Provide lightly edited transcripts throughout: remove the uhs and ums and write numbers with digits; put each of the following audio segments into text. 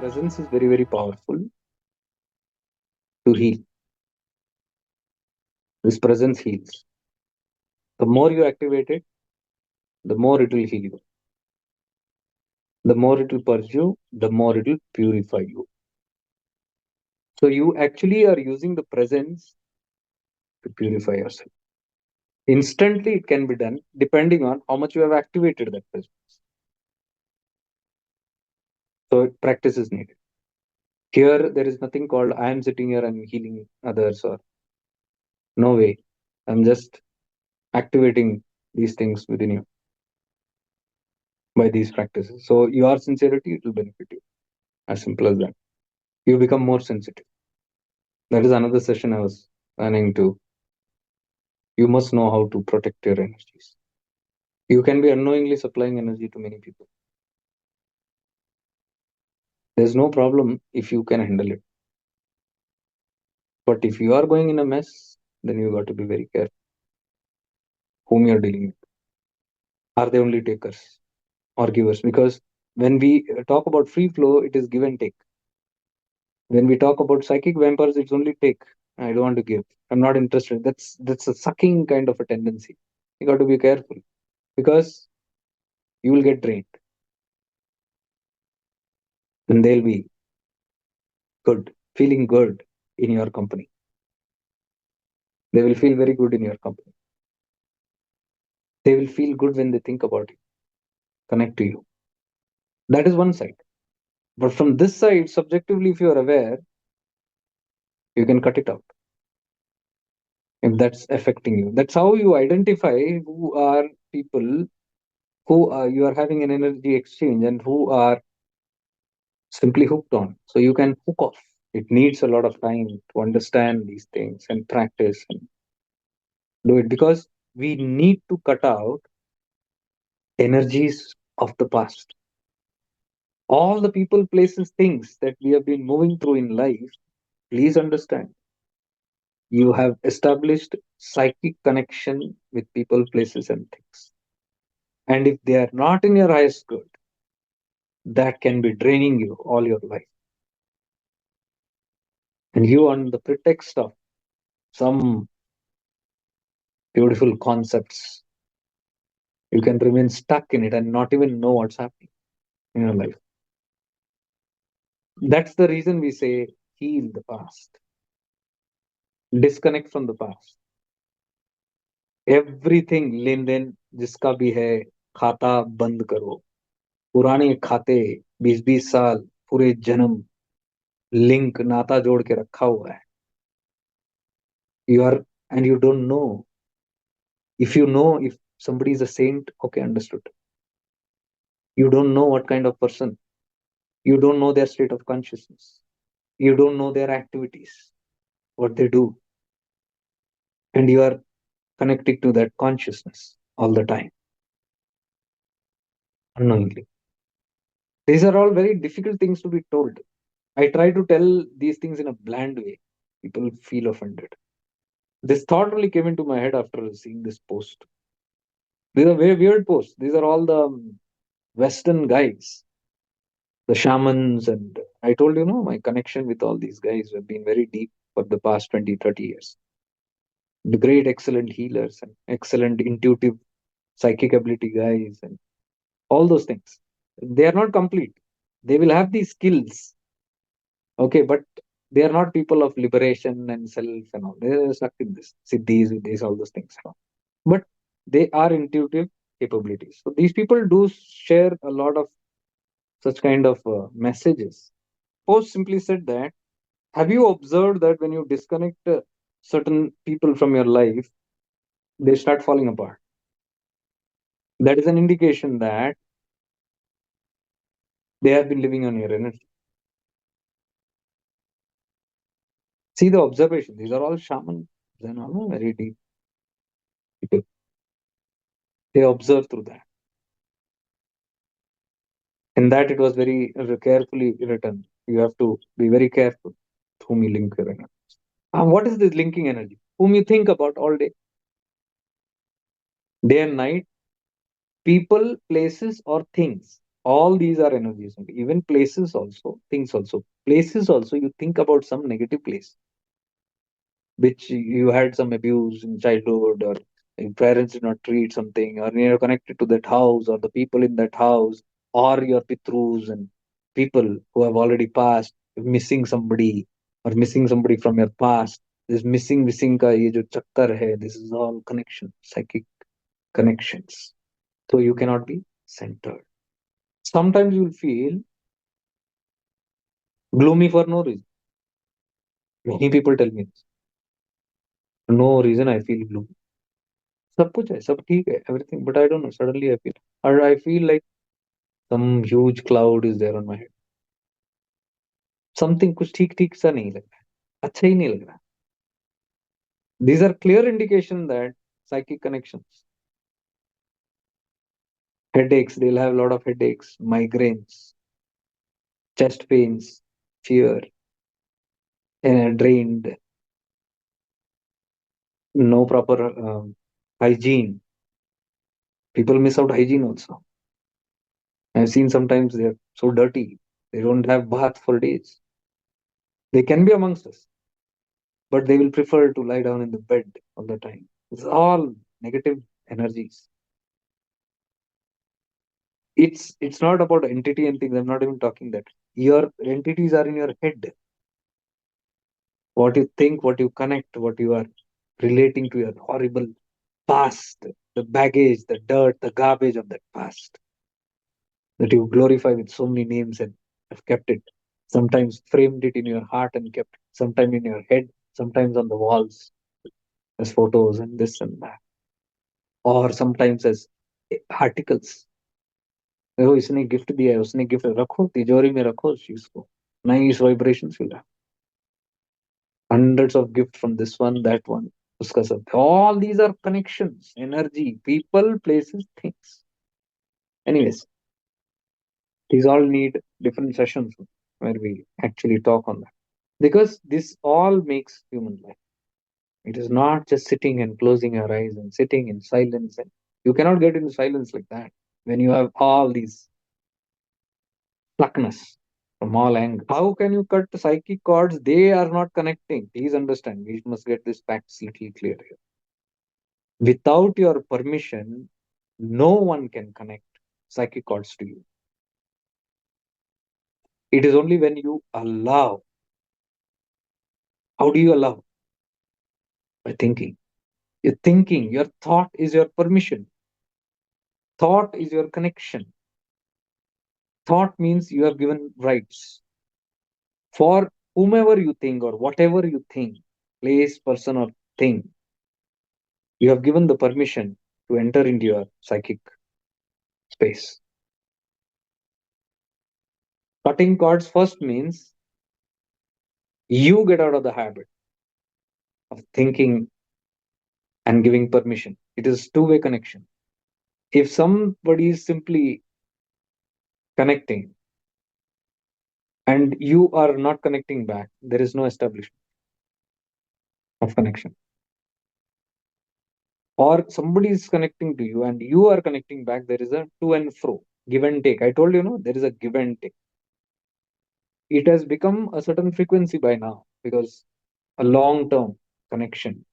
presence is very, very powerful to heal. This presence heals. The more you activate it, the more it will heal you. The more it will purge you, the more it will purify you. So you actually are using the presence to purify yourself. Instantly, it can be done depending on how much you have activated that presence. So practice is needed. Here, there is nothing called I am sitting here and healing others, or no way. I'm just activating these things within you by these practices. So your sincerity, it will benefit you. As simple as that. You become more sensitive. That is another session I was planning to. You must know how to protect your energies. You can be unknowingly supplying energy to many people. There's no problem if you can handle it. But if you are going in a mess, then you got to be very careful whom you're dealing with. Are they only takers or givers? Because when we talk about free flow, it is give and take. When we talk about psychic vampires, it's only take. I don't want to give. I'm not interested. That's a sucking kind of a tendency. You got to be careful because you will get drained and they'll be good, feeling good in your company. They will feel very good in your company. They will feel good when they think about you, connect to you. That is one side. But from this side, subjectively, if you are aware, you can cut it out if that's affecting you. That's how you identify who are people who are, you are having an energy exchange and who are simply hooked on. So you can hook off. It needs a lot of time to understand these things and practice and do it because we need to cut out energies of the past. All the people, places, things that we have been moving through in life, please understand you have established psychic connection with people, places, and things. And if they are not in your highest good, that can be draining you all your life. And you, on the pretext of some beautiful concepts, you can remain stuck in it and not even know what's happening in your life. That's the reason we say heal the past, disconnect from the past. Everything लेन देन जिसका भी है खाता बंद करो पुराने खाते 20-20 साल पूरे जन्म लिंक नाता जोड़ के रखा हुआ है you are and you don't know if you know if somebody is a saint okay understood you don't know what kind of person you don't know their state of consciousness you don't know their activities what they do and you are connected to that consciousness all the time unknowingly these are all very difficult things to be told I try to tell these things in a bland way people feel offended this thought really came into my head after seeing this post these are very weird posts these are all the western guys the shamans and I told you know my connection with all these guys have been very deep for the past 20-30 years the great excellent healers and excellent intuitive psychic ability guys and all those things they are not complete they will have these skills okay but they are not people of liberation and self and all they're stuck in this siddhis with these all those things and all. But they are intuitive capabilities so these people do share a lot of such kind of messages post simply said that have you observed that when you disconnect certain people from your life they start falling apart that is an indication that they have been living on your energy see the observation these are all shamans and all very deep people they observe through that and that it was very carefully written you have to be very careful with whom you link your energy what is this linking energy whom you think about all day and night people places or things All these are energies only. Even places also, things also. Places also, you think about some negative place which you had some abuse in childhood, or your parents did not treat something, or you're connected to that house or the people in that house, or your pitrus and people who have already passed, missing somebody or missing somebody from your past. This missing ka ye jo chakkar hai, this is all connection, psychic connections. So you cannot be centered. Sometimes you will feel gloomy for no reason. Many people tell me this. No reason I feel gloomy. सब कुछ है, सब ठीक है, everything, but I don't know, suddenly I feel, or I feel like some huge cloud is there on my head. Something कुछ ठीक ठीक सा नहीं लग रहा है, अच्छा ही नहीं लग रहा. These are clear indication that psychic connections. Headaches, they'll have a lot of headaches, migraines, chest pains, fear, drained, no proper hygiene. People miss out hygiene also. I've seen sometimes they're so dirty, they don't have bath for days. They can be amongst us, but they will prefer to lie down in the bed all the time. It's all negative energies. It's not about entity and things. I'm not even talking that. Your entities are in your head. What you think, what you connect, what you are relating to your horrible past, the baggage, the dirt, the garbage of that past that you glorify with so many names and have kept it. Sometimes framed it in your heart and kept it. Sometimes in your head, sometimes on the walls as photos and this and that, or sometimes as articles. देखो इसने gift दिया है, उसने gift रखो, तिजोरी में रखो उस चीज को. Nice vibrations will have hundreds of gifts from this one, that one, उसका सब. All these are connections, energy, people, places, things. Anyways, these all need different sessions where we actually talk on that, because this all makes human life. It is not just sitting and closing your eyes and sitting in silence, and you cannot get into silence like that when you have all these stuckness from all angles. How can you cut psychic cords? They are not connecting. Please understand. We must get this facts little clear here. Without your permission, no one can connect psychic cords to you. It is only when you allow. How do you allow? By thinking. Your thinking, your thought is your permission. Thought is your connection. Thought means you have given rights. For whomever you think or whatever you think, place, person, or thing, you have given the permission to enter into your psychic space. Cutting cords first means you get out of the habit of thinking and giving permission. It is two-way connection. If somebody is simply connecting and you are not connecting back, there is no establishment of connection. Or somebody is connecting to you and you are connecting back, there is a to and fro, give and take. I told you, no, there is a give and take. It has become a certain frequency by now because a long term connection.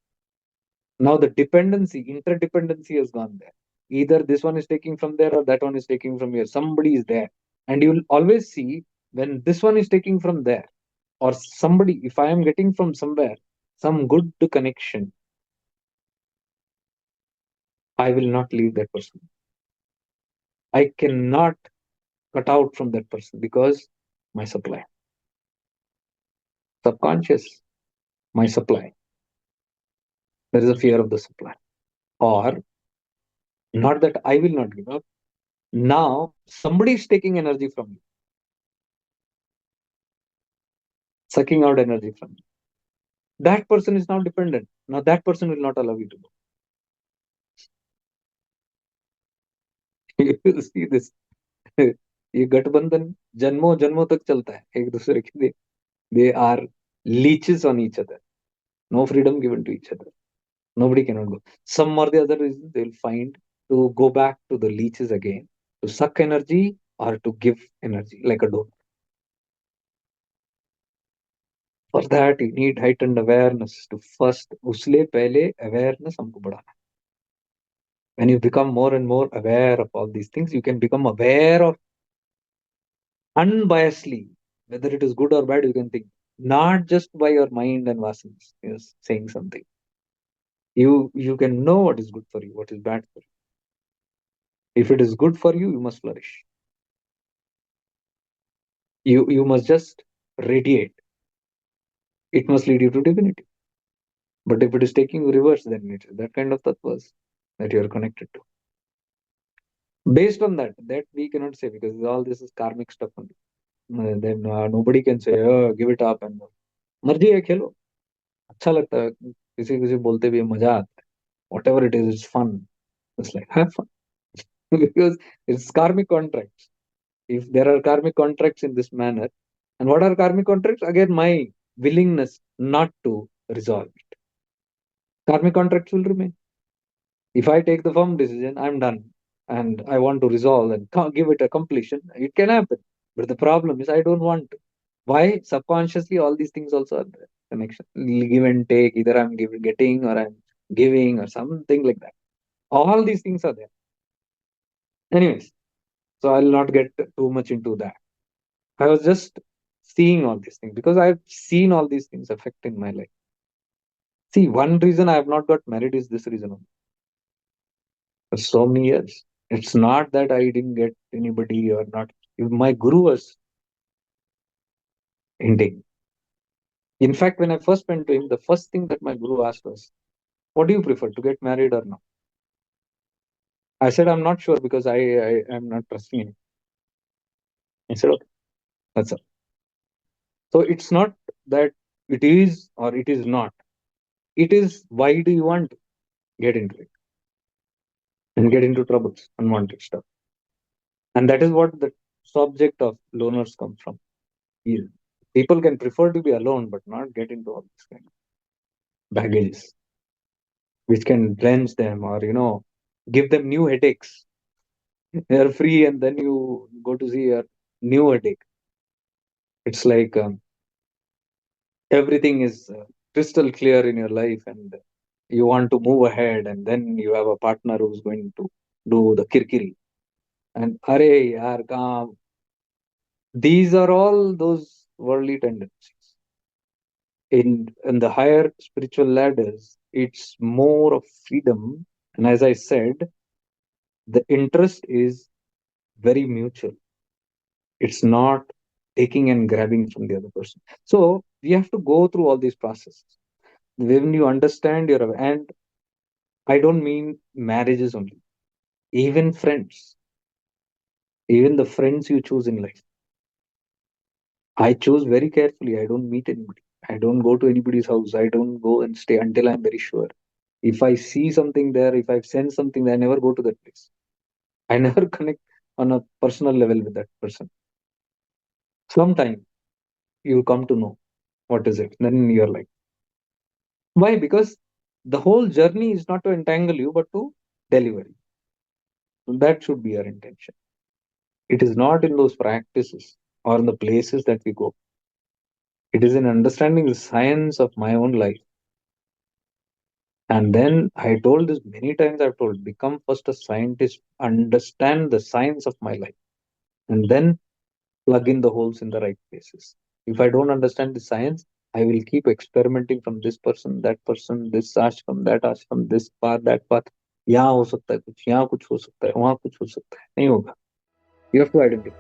Now the dependency, interdependency has gone there. Either this one is taking from there or that one is taking from here. Somebody is there. And you will always see when this one is taking from there, or somebody, if I am getting from somewhere, some good connection, I will not leave that person. I cannot cut out from that person because my supply. Subconscious, my supply. There is a fear of the supply. Or not that I will not give up. Now somebody is taking energy from you, sucking out energy from you. That person is now dependent. Now that person will not allow you to go. You will see this. ये गठबंधन जन्मों जन्मों तक चलता है एक दूसरे के. They are leeches on each other. No freedom given to each other. Nobody cannot go. Some or the other reason they will find to go back to the leeches again, to suck energy or to give energy like a donor. For that, you need heightened awareness to first, उसलिए पहले awareness हमको बढ़ाना. When you become more and more aware of all these things, you can become aware of unbiasedly whether it is good or bad. You can think not just by your mind and vasanas. Yes, saying something. You can know what is good for you, what is bad for you. If it is good for you, you must flourish. You must just radiate. It must lead you to divinity. But if it is taking you reverse, then it is that kind of tattvas that you are connected to. Based on that we cannot say, because all this is karmic stuff only. Then nobody can say, oh, give it up and मर्जी है खेलो. अच्छा लगता है, किसी किसी बोलते भी है, मजा आता है. Whatever it is, it's fun. It's like have fun. Because it's karmic contracts. If there are karmic contracts in this manner, and what are karmic contracts? Again, my willingness not to resolve it. Karmic contracts will remain. If I take the firm decision, I'm done, and I want to resolve and give it a completion, it can happen. But the problem is, I don't want to. Why? Subconsciously, all these things also are there. Connection, give and take. Either I'm getting or I'm giving or something like that. All these things are there. Anyways, so I'll not get too much into that. I was just seeing all these things because I've seen all these things affecting my life. See, one reason I have not got married is this reason only. For so many years. It's not that I didn't get anybody or not. My guru was Indian. In fact, when I first went to him, the first thing that my guru asked was, what do you prefer, to get married or not? I said, I'm not sure because I am not trusting him. He said, okay, that's all. So it's not that it is or it is not. It is, why do you want to get into it and get into troubles, unwanted stuff? And that is what the subject of loners comes from. People can prefer to be alone, but not get into all this kind of baggages, which can drench them or, give them new headaches. They're free and then you go to see a new headache. It's like everything is crystal clear in your life and you want to move ahead, and then you have a partner who's going to do the kirkiri. And are yaar, kaam. These are all those worldly tendencies. In the higher spiritual ladders, it's more of freedom. And as I said, the interest is very mutual. It's not taking and grabbing from the other person. So we have to go through all these processes. When you understand your, and I don't mean marriages only, even friends, even the friends you choose in life. I choose very carefully. I don't meet anybody. I don't go to anybody's house. I don't go and stay until I'm very sure. If I see something there, if I sense something there, I never go to that place. I never connect on a personal level with that person. Sometime you come to know what is it. Then you're like, why? Because the whole journey is not to entangle you, but to deliver you. So that should be our intention. It is not in those practices or in the places that we go. It is in understanding the science of my own life. And then I told this many times, I've told, become first a scientist, understand the science of my life, and then plug in the holes in the right places. If I don't understand the science, I will keep experimenting from this person, this ashram, this path, that path. यहाँ हो सकता है कुछ, यहाँ कुछ हो सकता है, वहाँ कुछ हो सकता है, नहीं होगा. You have to identify.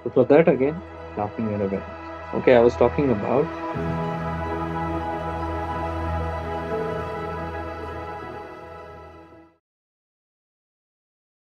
So for that again, laughing and awareness. Okay, I was talking about